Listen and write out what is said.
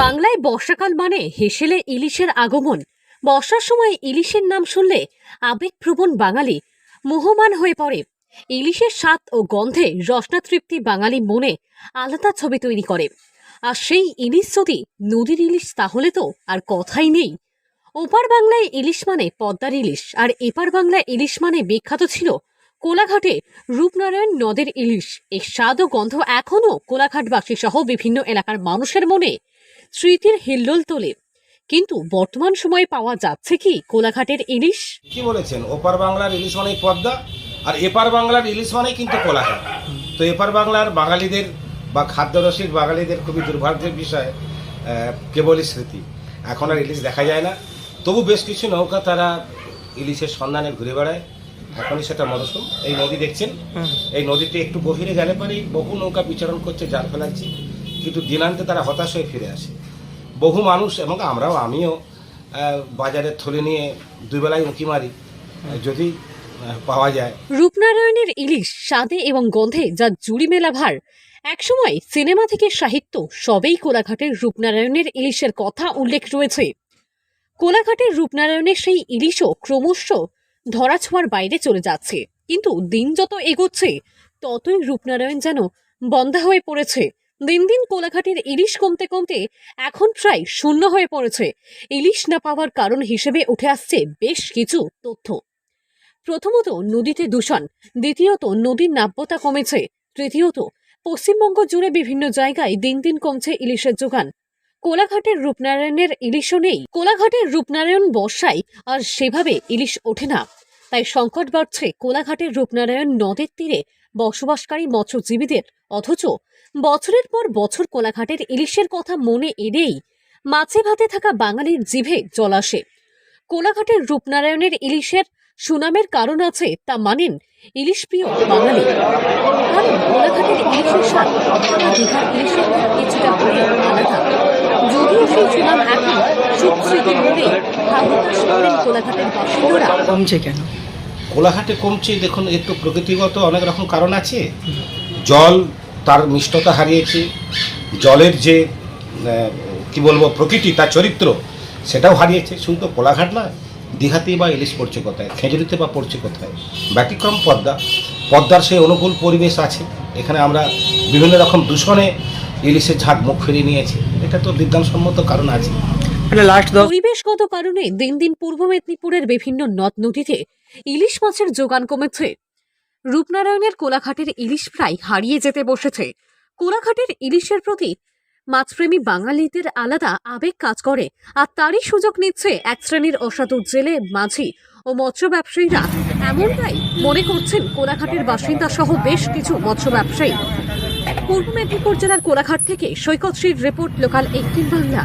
বাংলায় বর্ষাকাল মানে হেসেলে ইলিশের আগমন। বর্ষার সময় ইলিশের নাম শুনলে আবেগপ্রবণ বাঙালি মোহমান হয়ে পড়ে। ইলিশের স্বাদ ও গন্ধে রসনাতৃপ্তি বাঙালি মনে আলাদা ছবি তৈরি করে। আর সেই ইলিশ যদি নদীর ইলিশ তাহলে তো আর কথাই নেই। ওপার বাংলায় ইলিশ মানে পদ্মার ইলিশ, আর এপার বাংলায় ইলিশ মানে বিখ্যাত ছিল কোলাঘাটে রূপনারায়ণ নদের ইলিশ। এর স্বাদ ও গন্ধ এখনও কোলাঘাটবাসী সহ বিভিন্ন এলাকার মানুষের মনে স্মৃতির হিল্লোল তোলে। কিন্তু বর্তমান সময়ে পাওয়া যাচ্ছে কি কোলাঘাটের ইলিশ? কি বলেছেন, ওপার বাংলার ইলিশ মানেই পদ্মা, আর এপার বাংলার ইলিশ মানেই কিন্তু কোলাঘাট। তো এপার বাংলার বাঙালিদের বা খাদ্যরসিক বাঙালিদের খুবই দুর্ভাগ্যের বিষয়, কেবলই স্মৃতি। এখন আর ইলিশ দেখা যায় না। তবু বেশ কিছু নৌকা তারা ইলিশের সন্ধানে ঘুরে বেড়ায়। এখনই সেটা মরশুম। এই নদী দেখছেন, এই নদীতে একটু গভীরে গেলে পরেই বহু নৌকা বিচরণ করছে, জাল ফেলাচ্ছে, কিন্তু দিনান্তে তারা হতাশ হয়ে ফিরে আসে। বহু মানুষ এবং আমিও বাজারে থলে নিয়ে দুই বেলায় উঁকি মারি যদি পাওয়া যায়। রূপনারায়ণের ইলিশ স্বাদে এবং গন্ধে যা জুড়ি মেলা ভার। একসময় সিনেমা থেকে সাহিত্য সবেই কোলাঘাটের রূপনারায়ণের ইলিশের কথা উল্লেখ রয়েছে। কোলাঘাটের রূপনারায়ণের সেই ইলিশও ক্রমশ ধরাছোঁয়ার বাইরে চলে যাচ্ছে। কিন্তু দিন যত এগোচ্ছে ততই রূপনারায়ণ যেন বন্ধা হয়ে পড়েছে। দিন দিন কোলাঘাটের ইলিশ কমতে কমতে এখন প্রায় শূন্য হয়ে পড়েছে। ইলিশ না পাওয়ার কারণ হিসেবে উঠে আসছে বেশ কিছু তথ্য। প্রথমত, নদীতে দূষণ। দ্বিতীয়ত, নদীর নাব্যতা কমেছে। তৃতীয়ত, পশ্চিমবঙ্গ জুড়ে বিভিন্ন জায়গায় দিন দিন কমছে ইলিশের যোগান। কোলাঘাটের রূপনারায়ণের ইলিশও নেই। কোলাঘাটের রূপনারায়ণ বর্ষায় আর সেভাবে ইলিশ ওঠে না। তাই সংকট বাড়ছে কোলাঘাটের রূপনারায়ণ নদের তীরে বসবাসকারী মৎস্যজীবীদের। অথচ বছরের পর বছর কোলাঘাটের ইলিশের কথা মনে এলেই মাছে ভাতে থাকা বাঙালির জিভে জল আসে। কোলাঘাটের রূপনারায়ণের ইলিশের সুনামের কারণ আছে, তা মানেন ইলিশ প্রিয় বাঙালি। কারণ কোলাঘাটের ইলিশের স্বাদ দীঘার ইলিশের কিছুটা হলেও আলাদা। যদিও সেই সুনাম এখন সুখ স্মৃতির মনে ভাবপ্রকাশ করেন কোলাঘাটের বাসিন্দারা। কমছে কেন? কোলাঘাটে কমছে, দেখুন এর তো প্রকৃতিগত অনেক রকম কারণ আছে। জল তার মিষ্টতা হারিয়েছে, জলের যে কি বলবো প্রকৃতি, তার চরিত্র, সেটাও হারিয়েছে। শুধু তো কোলাঘাট না, দীঘাতেই বা ইলিশ পড়ছে কোথায়, খেজুরিতে বা পড়ছে কোথায়। ব্যতিক্রম পদ্মার সেই অনুকূল পরিবেশ আছে। এখানে আমরা বিভিন্ন রকম দূষণে ইলিশের ঝাঁক মুখ ফিরিয়ে নিয়েছি। এটা তো বিজ্ঞানসম্মত কারণ আছে। পরিবেশগত কারণে দিন দিন পূর্ব মেদিনীপুরের বিভিন্ন নদ নদীতে ইলিশ মাছের যোগান কমেছে। রূপনারায়ণের কোলাঘাটের ইলিশ প্রায় হারিয়ে যেতে বসেছে। কোলাঘাটের ইলিশের প্রতি মাছপ্রেমী বাঙালিদের আলাদা আবেগ কাজ করে, আর তারই সুযোগ নিচ্ছে এক শ্রেণীর অসাধু জেলে, মাঝি ও মৎস্য ব্যবসায়ীরা। এমনটাই মনে করছেন কোলাঘাটের বাসিন্দা সহ বেশ কিছু মৎস্য ব্যবসায়ী। পূর্ব মেদিনীপুর জেলার কোলাঘাট থেকে সৈকত শ্রীর রিপোর্ট, লোকাল 18 বাংলা।